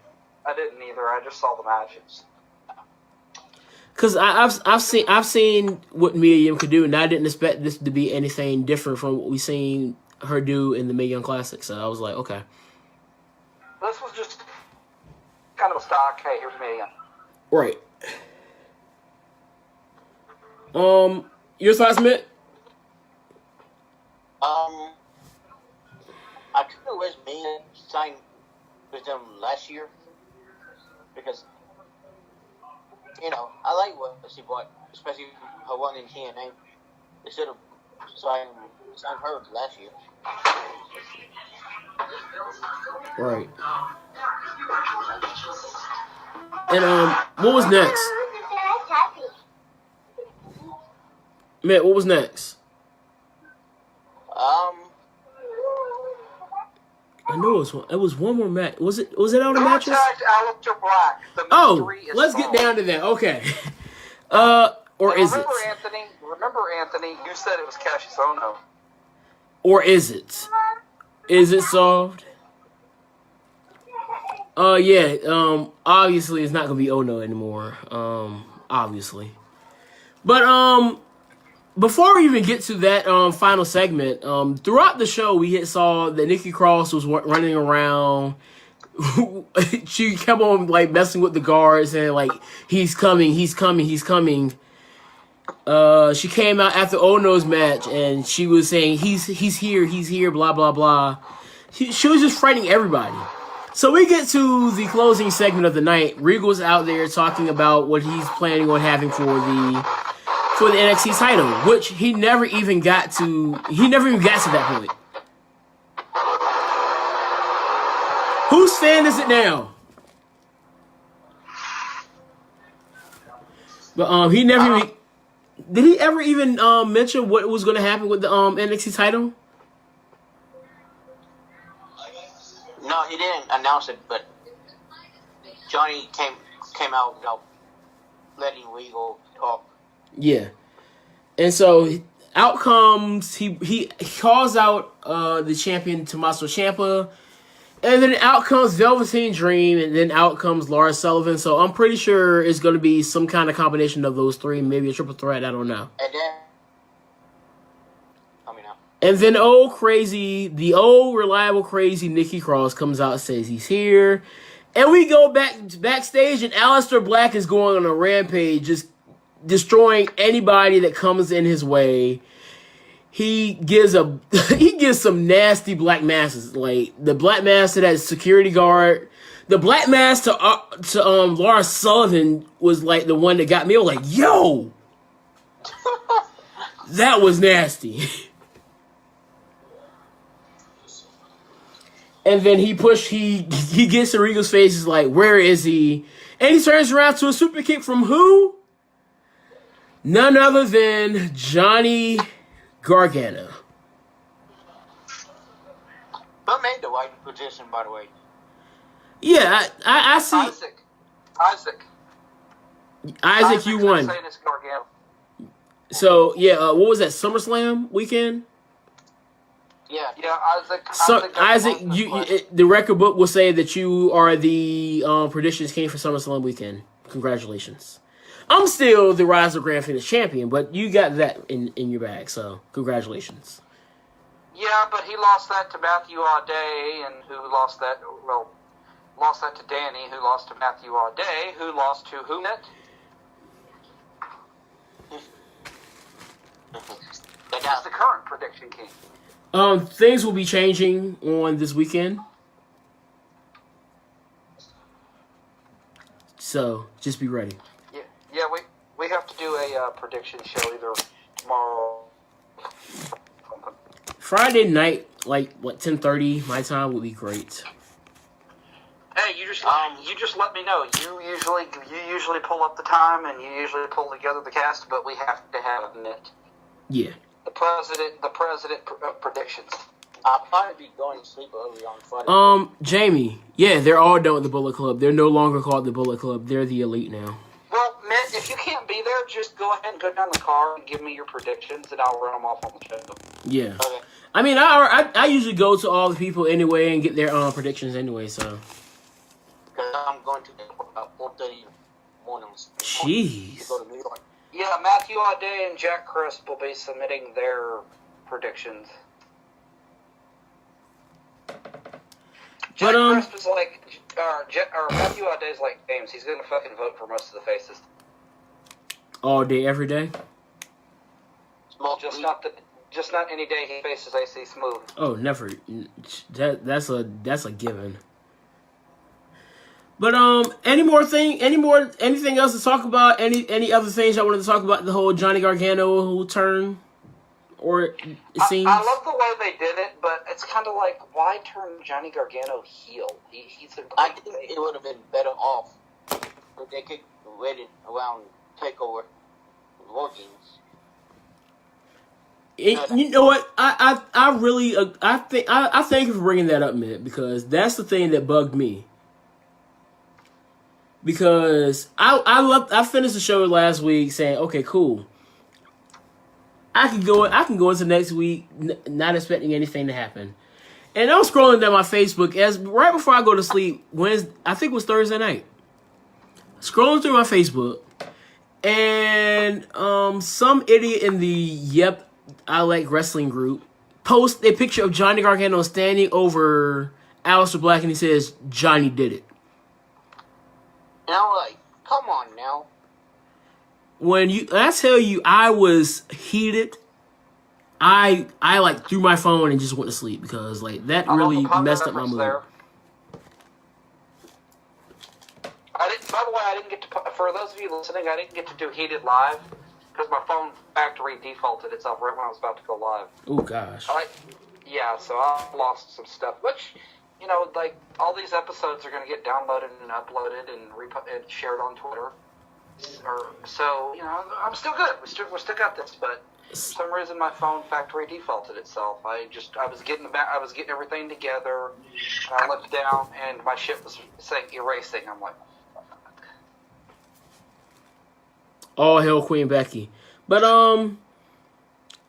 I didn't either. I just saw the matches. Cause I've seen what Mia Yim could do, and I didn't expect this to be anything different from what we seen her do in the Mae Young Classic. So I was like, okay. This was just kind of a stock. Hey, here's Mia Yim. Right. Your thoughts, Mitt? I kind of wish Mia signed with them last year because, I like what she bought, especially her one in TNA. They should have signed her last year. Right. And what was next? Mitt, what was next? I know it was one more match. Was it out of matches? Contact Aleister Black. The Oh, mystery is let's get solved. down to that. Okay. Or is it? Remember, Anthony, you said it was Cassius Ohno. Or is it? Is it solved? Yeah. Obviously, it's not gonna be Ono anymore. Obviously, but before we even get to that final segment, throughout the show we saw that Nikki Cross was running around. She kept on like messing with the guards and like he's coming. She came out after Ono's match and she was saying he's here, blah blah blah. She was just frightening everybody. So we get to the closing segment of the night. Regal's out there talking about what he's planning on having for the NXT title, which he never even got to that point. Whose fan is it now? But he never even, did he ever even mention what was going to happen with the NXT title? No, he didn't announce it, but Johnny came out without letting Regal talk. Yeah. And so out comes he calls out the champion Tommaso Ciampa, and then out comes Velveteen Dream, and then out comes Lars Sullivan. So I'm pretty sure it's going to be some kind of combination of those three, maybe a triple threat. I don't know. And then the old reliable crazy Nikki Cross comes out and says he's here. And we go backstage and Aleister Black is going on a rampage, just destroying anybody that comes in his way. He gives some nasty black masses. Like the black mass to that security guard. The black mass to Lars Sullivan was like the one that got me. I was like, yo! That was nasty. And then he gets to Regal's face, is like, where is he? And he turns around to a super kick from who? None other than Johnny Gargano. Who made the white position, by the way? Yeah, I see. Isaac, you won. So, yeah, what was that, SummerSlam weekend? Yeah, Isaac, the record book will say that you are the predictions king for SummerSlam weekend. Congratulations. I'm still the Rise of Grand Phoenix champion, but you got that in your bag, so congratulations. Yeah, but he lost that to Matthew Audet, and who lost that? Well, lost that to Danny, who lost to Matthew Audet, who lost to who? That's the current prediction king. Things will be changing on this weekend. So, just be ready. Yeah, we have to do a prediction show either tomorrow or something. Friday night, like, 10:30 my time would be great. Hey, you just let me know. You usually pull up the time and you usually pull together the cast, but we have to have it. Yeah. The president predictions. I'll probably be going to sleep early on Friday. Jamie, yeah, they're all done with the Bullet Club. They're no longer called the Bullet Club. They're the Elite now. Well, Mitt, if you can't be there, just go ahead and go down the car and give me your predictions, and I'll run them off on the show. Yeah. Okay. I mean, I usually go to all the people anyway and get their predictions anyway, so. Because I'm going to about 4:30 mornings. Jeez. To go to New York. Yeah, Matthew Audet and Jack Crisp will be submitting their predictions. Jack Crisp is like or Matthew Days like James, he's gonna fucking vote for most of the faces. All day, every day. Just not any day he faces AC Smooth. Oh, never. That's a given. But anything else to talk about? Any other things I wanted to talk about? The whole Johnny Gargano whole turn, or it seems. I love the way they did it, but it's kind of like, why turn Johnny Gargano heel? He's a. I think it would have been better off if they could wait around Takeover War Games. You know what? I really I thank you for bringing that up, man, because that's the thing that bugged me. Because I finished the show last week saying, okay, cool. I can go into next week not expecting anything to happen, and I was scrolling down my Facebook as right before I go to sleep. I think it was Thursday night. Scrolling through my Facebook, and some idiot in the Yep I Like Wrestling group post a picture of Johnny Gargano standing over Aleister Black, and he says, "Johnny did it." And I'm like, come on now. I tell you, I was heated. I like threw my phone and just went to sleep because like that really messed up my mood. There. By the way, I didn't get to. For those of you listening, I didn't get to do Heated Live because my phone factory defaulted itself right when I was about to go live. Oh gosh. So I lost some stuff, which, like all these episodes are going to get downloaded and uploaded and shared on Twitter. So I'm still good. We still got this, but for some reason my phone factory defaulted itself. I was getting everything together. And I looked down and my shit was saying erasing. I'm like, all hail Queen Becky. But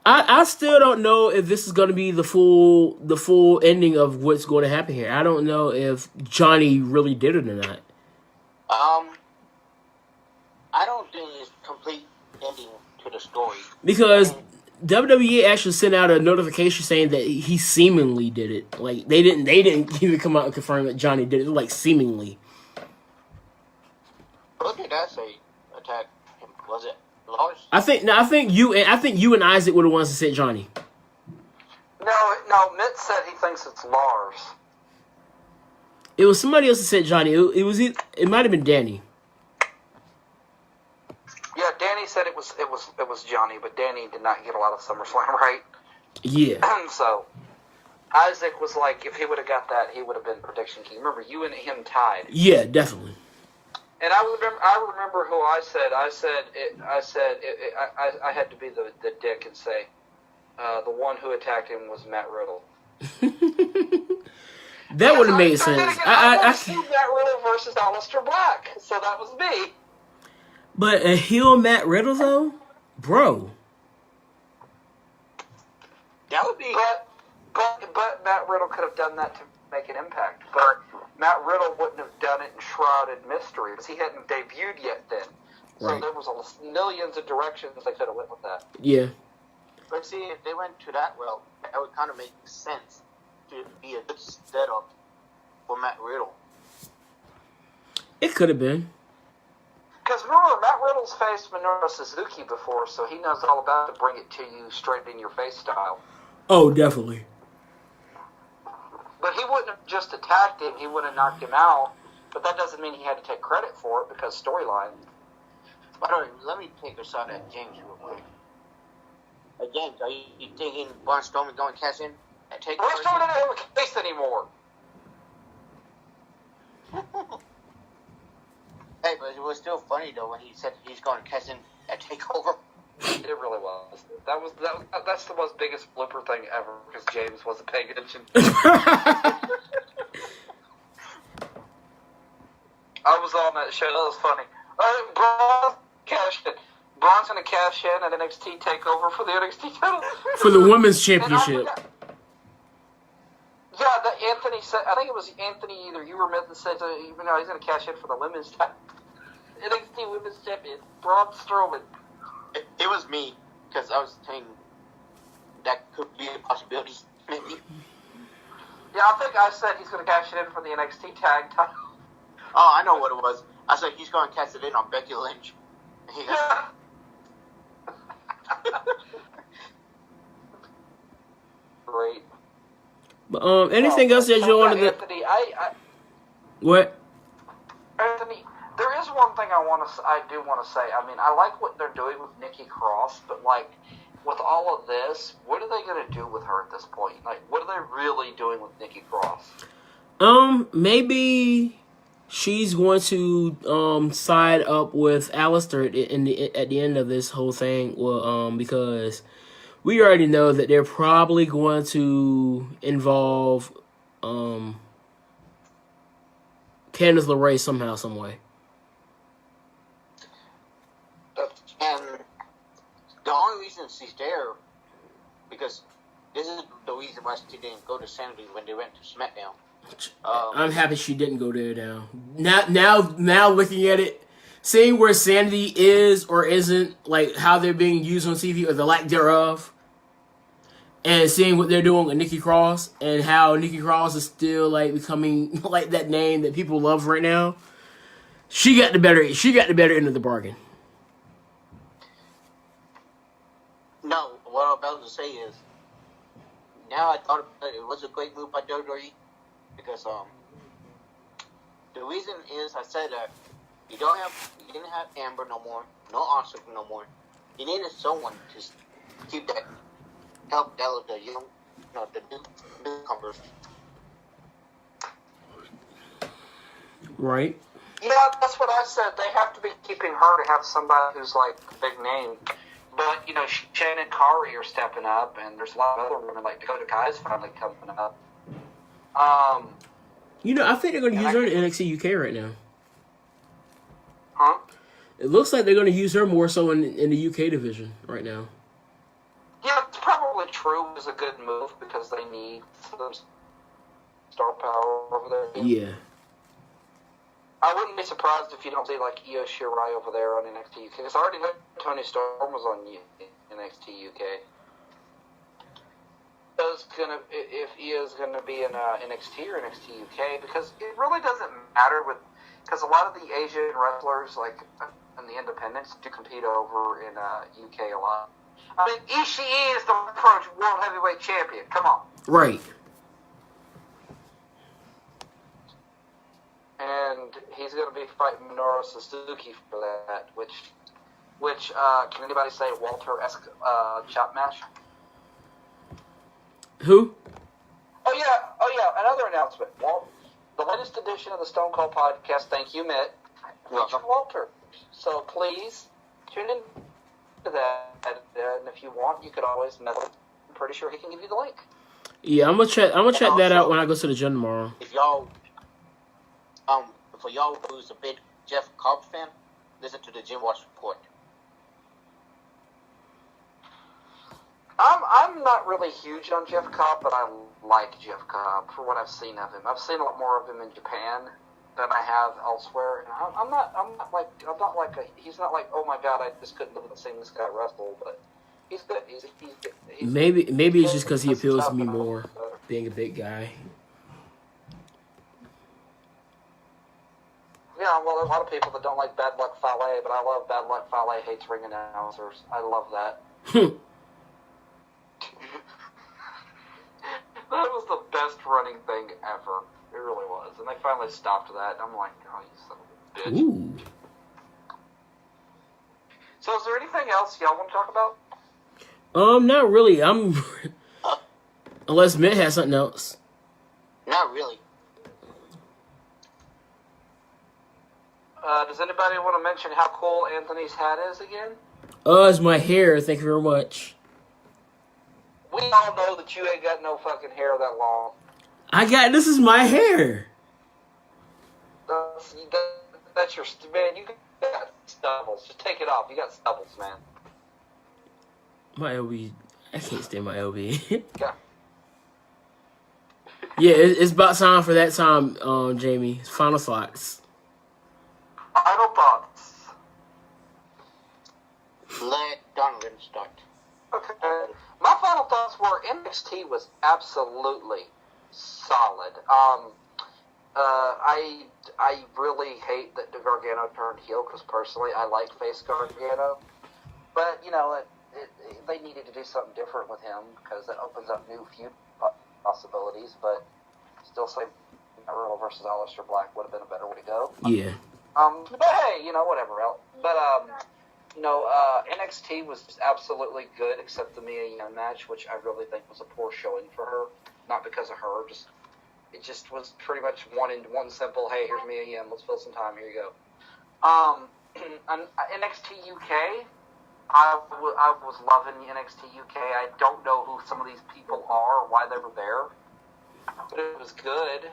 I still don't know if this is going to be the full ending of what's going to happen here. I don't know if Johnny really did it or not. I don't think it's complete ending to the story. Because WWE actually sent out a notification saying that he seemingly did it. Like they didn't even come out and confirm that Johnny did it. Like seemingly. What did I say? Attack him? Was it Lars? I think you and Isaac were the ones that said Johnny. No. Mitt said he thinks it's Lars. It was somebody else that said Johnny. It might have been Danny. Yeah, Danny said it was Johnny, but Danny did not get a lot of SummerSlam, right? Yeah. So Isaac was like, if he would have got that, he would have been prediction king. Remember, you and him tied. Yeah, definitely. And I remember who I said. I had to be the dick and say the one who attacked him was Matt Riddle. That would have made sense. I see Matt Riddle versus Aleister Black, so that was me. But a heel Matt Riddle though, bro. That would be. But Matt Riddle could have done that to make an impact. But Matt Riddle wouldn't have done it in Shrouded Mystery because he hadn't debuted yet then. So Right. there was millions of directions they could have went with that. Yeah. But see, if they went to that route, that would kind of make sense to be a good setup for Matt Riddle. It could have been. Because remember, Matt Riddle's faced Minoru Suzuki before, so he knows all about to bring it to you straight in your face style. Oh, definitely. But he wouldn't have just attacked him, he would have knocked him out. But that doesn't mean he had to take credit for it because storyline. By the way, let me take a shot at James real quick. James, are you thinking Braun Strowman going to cash in and take Braun Strowman doesn't have a case anymore. Hey, but it was still funny though when he said he's going to cash in at Takeover. It really was. That's the most biggest blooper thing ever because James wasn't paying attention. I was on that show. That was funny. Braun cashed in. Braun's going to cash in at NXT Takeover for the NXT title For the women's championship. Yeah, that Anthony said. I think it was Anthony. Either you or Myth that said, he's going to cash in for the women's title. NXT Women's Champion, Braun Strowman. It was me, because I was saying that could be a possibility, maybe. Yeah, I think I said he's going to cash it in for the NXT tag title. Oh, I know what it was. I said he's going to catch it in on Becky Lynch. Yeah. Great. But anything else that you wanted to? Anthony, What? Anthony, there is one thing I do want to say. I mean, I like what they're doing with Nikki Cross, but like with all of this, what are they going to do with her at this point? Like, what are they really doing with Nikki Cross? Maybe she's going to side up with Alistair at the end of this whole thing. Well, because we already know that they're probably going to involve Candice LeRae somehow, some way. And the only reason she's there, because this is the reason why she didn't go to Sanity when they went to SmackDown. I'm happy she didn't go there now. Now looking at it, seeing where Sanity is or isn't, like how they're being used on TV or the lack thereof, and seeing what they're doing with Nikki Cross and how Nikki Cross is still like becoming like that name that people love right now. She got the better end of the bargain. No, what I'm about to say is, now I thought it was a great move by WWE, because the reason is I said that you didn't have Amber no more, no Asuka no more. You needed someone to keep that, help out the young, the newcomers. Right. Yeah, that's what I said. They have to be keeping her to have somebody who's like a big name. But, you know, Shane and Kari are stepping up, and there's a lot of other women, like Dakota Kai's finally coming up. You know, I think they're going to use her in NXT UK right now. Huh? It looks like they're going to use her more so in the UK division right now. Yeah, it's probably true. It was a good move because they need some star power over there. Yeah. I wouldn't be surprised if you don't see like Io Shirai over there on NXT UK. Because I already heard Tony Storm was on NXT UK. If Io's gonna be in NXT or NXT UK, because it really doesn't matter because a lot of the Asian wrestlers like in the independents do compete over in UK a lot. I mean, Ishii is the approach World Heavyweight Champion. Come on. Right. And he's going to be fighting Minoru Suzuki for that, which can anybody say Walter-esque chop match? Who? Oh yeah, another announcement. The latest edition of the Stone Cold Podcast, thank you, Mitt, featured Walter. So please tune in to that, and if you want, you could always message. I'm pretty sure he can give you the link. Yeah, I'm gonna check that out when I go to the gym tomorrow. If y'all, for y'all who's a big Jeff Cobb fan, listen to the Jim Watch Report. I'm not really huge on Jeff Cobb, but I like Jeff Cobb for what I've seen of him. I've seen a lot more of him in Japan than I have elsewhere. And he's not like, oh my god, I just couldn't live with seeing this guy wrestle, but he's good. He's Maybe it's just because he appeals to me more, being a big guy. Yeah, well, there's a lot of people that don't like Bad Luck Fale, but I love Bad Luck Fale hates ring announcers. I love that. That was the best running thing ever. It really was. And they finally stopped that. I'm like, oh, you son of a bitch. Ooh. So is there anything else y'all want to talk about? Not really. Unless Mitt has something else. Not really. Does anybody want to mention how cool Anthony's hat is again? It's my hair. Thank you very much. We all know that you ain't got no fucking hair that long. This is my hair. That's your, man, you got stubbles. Just take it off. You got stubbles, man. My LB. I can't stand my LB. Yeah. Yeah, it's about time for that time, Jamie. Final thoughts. Final thoughts. Let Donovan start. Okay. My final thoughts were NXT was absolutely solid. I really hate that Gargano turned heel because personally I like face Gargano, but you know they needed to do something different with him because it opens up new feud possibilities. But still, say Riddle versus Aleister Black would have been a better way to go. Yeah. But hey, whatever else. But NXT was just absolutely good except the Mia Yim match, which I really think was a poor showing for her. Not because of her, it just was pretty much one simple, hey, here's Mia Yim, let's fill some time, here you go. NXT UK, I was loving NXT UK. I don't know who some of these people are or why they were there, but it was good.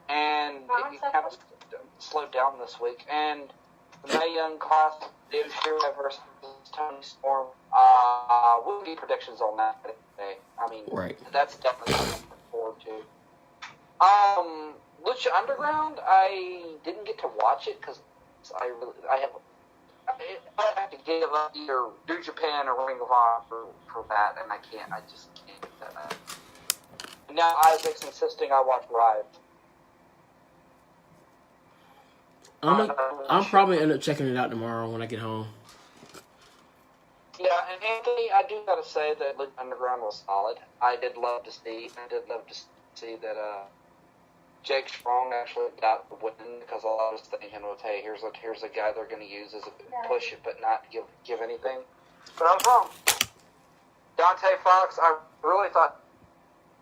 And it kind of slowed down this week. And the Mae Young Classic, David Shira versus Tony Storm, we'll get predictions on that today. I mean, right. That's definitely something to look forward to. Lucha Underground, I didn't get to watch it because I have to give up either New Japan or Ring of Honor for that, and I just can't get that. Now Isaac's insisting I watch Riot. I'm probably end up checking it out tomorrow when I get home. Yeah, and Anthony, I do gotta say that Lucha Underground was solid. I did love to see that Jake Strong actually got the win because all I was thinking was, hey, here's a guy they're gonna use as a push it, but not give anything. But I was wrong. Dante Fox, I really thought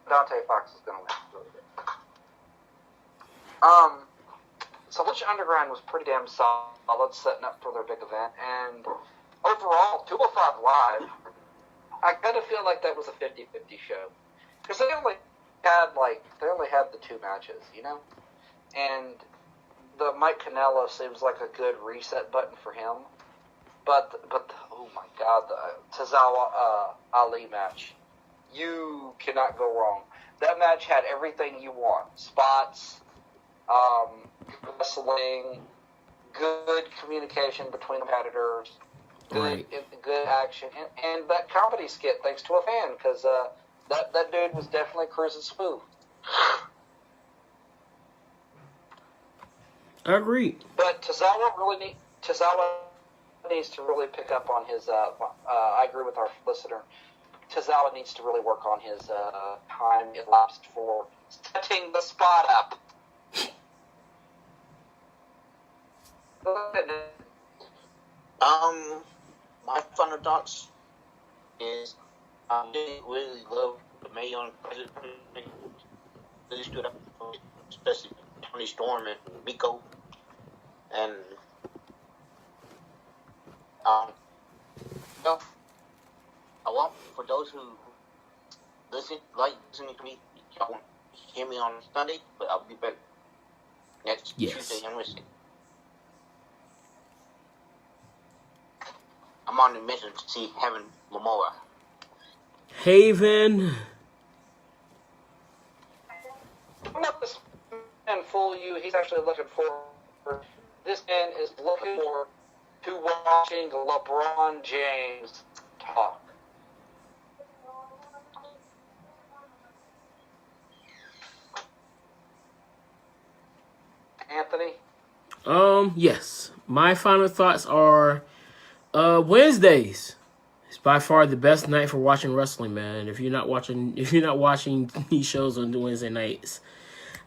Dante Fox was gonna win. So Lucha Underground was pretty damn solid, setting up for their big event, and overall, 205 Live, I kind of feel like that was a 50-50 show. Because they only had the two matches, And the Mike Kanello seems like a good reset button for him. But oh my God, the Tozawa Ali match. You cannot go wrong. That match had everything you want. Spots, wrestling, good communication between competitors, good action, and that comedy skit thanks to a fan, because that dude was definitely cruising smooth. I agree. But Tozawa needs to really pick up on his. I agree with our listener. Tozawa needs to really work on his time elapsed for setting the spot up. My final thoughts is I really love the Mae Young president. Really stood up, especially Tony Storm and Miko. And I want for those who listening to me, y'all won't hear me on Sunday, but I'll be back next Tuesday and Wednesday. I'm on the mission to see Heaven Momoa. Haven. I'm not this man fool you. He's actually looking forward. This man is looking forward to watching LeBron James talk. Anthony? Yes. My final thoughts are Wednesdays. It's by far the best night for watching wrestling, man. If you're not watching these shows on Wednesday nights,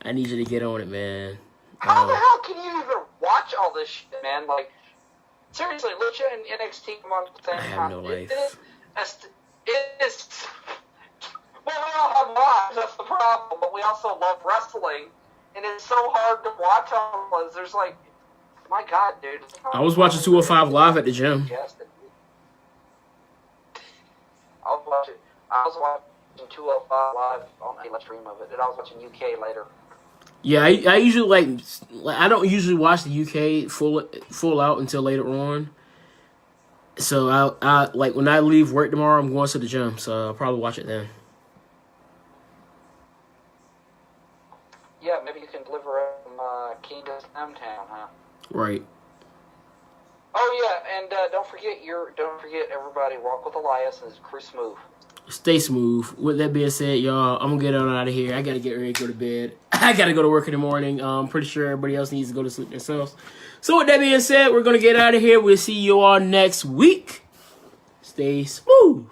I need you to get on it, man. How the hell can you even watch all this shit, man? Like, seriously, Lucha and NXT come on at the same time. I have no life. It is. Well, we all have lives, that's the problem, but we also love wrestling, and it's so hard to watch all this. There's like, my God, dude. I was watching 205 Live at the gym. I was watching 205 Live on a live stream of it, and I was watching UK later. Yeah, I usually I don't usually watch the UK full out until later on. So I like when I leave work tomorrow, I'm going to the gym, so I'll probably watch it then. Yeah, maybe you can deliver from Kingdom's Town, huh? Right. Oh yeah, and don't forget everybody walk with Elias and his crew smooth. Stay smooth. With that being said, y'all, I'm gonna get on out of here. I gotta get ready to go to bed. I gotta go to work in the morning. I'm pretty sure everybody else needs to go to sleep themselves. So with that being said, we're gonna get out of here. We'll see you all next week. Stay smooth.